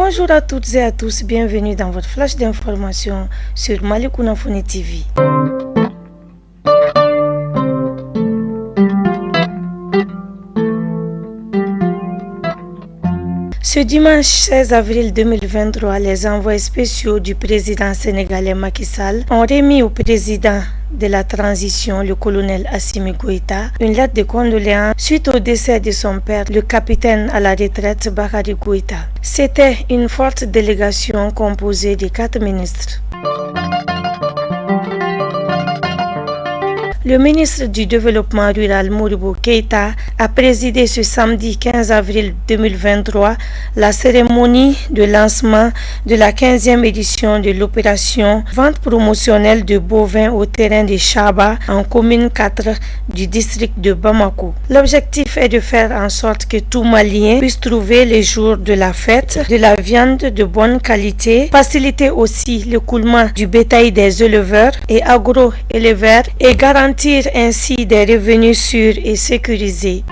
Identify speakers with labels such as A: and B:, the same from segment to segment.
A: Bonjour à toutes et à tous, bienvenue dans votre flash d'information sur Malikouna Foni TV. Ce dimanche 16 avril 2023, les envoyés spéciaux du président sénégalais Macky Sall ont remis au président de la transition, le colonel Assimi Goïta, une lettre de condoléances suite au décès de son père, le capitaine à la retraite Bakary Goïta. C'était une forte délégation composée de 4 ministres. Le ministre du Développement rural Modibo Keïta a présidé ce samedi 15 avril 2023 la cérémonie de lancement de la 15e édition de l'opération Vente promotionnelle de bovins au terrain de Chaba en commune 4 du district de Bamako. L'objectif est de faire en sorte que tout Malien puisse trouver les jours de la fête de la viande de bonne qualité, faciliter aussi l'écoulement du bétail des éleveurs et agro-éleveurs et garantir ainsi des revenus sûrs et sécurisés.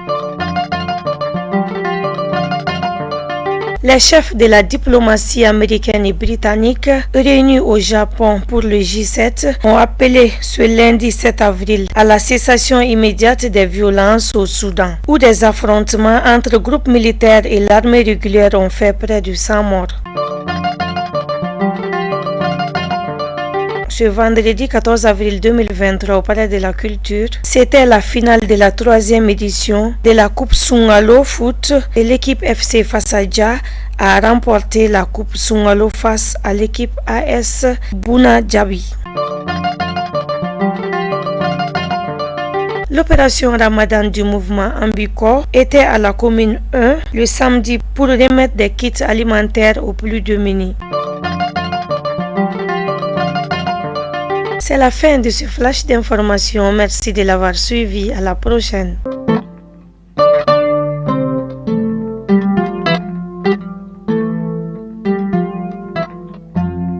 A: Les chefs de la diplomatie américaine et britannique réunis au Japon pour le G7 ont appelé ce lundi 7 avril à la cessation immédiate des violences au Soudan, où des affrontements entre groupes militaires et l'armée régulière ont fait près de 100 morts. Ce vendredi 14 avril 2023 au Palais de la Culture, c'était la finale de la 3e édition de la Coupe Sungalo Foot et l'équipe FC Fassaja a remporté la Coupe Sungalo face à l'équipe AS Bouna Djabi. L'opération Ramadan du mouvement Ambiko était à la commune 1 le samedi pour remettre des kits alimentaires aux plus démunis. C'est la fin de ce flash d'information. Merci de l'avoir suivi. À la prochaine.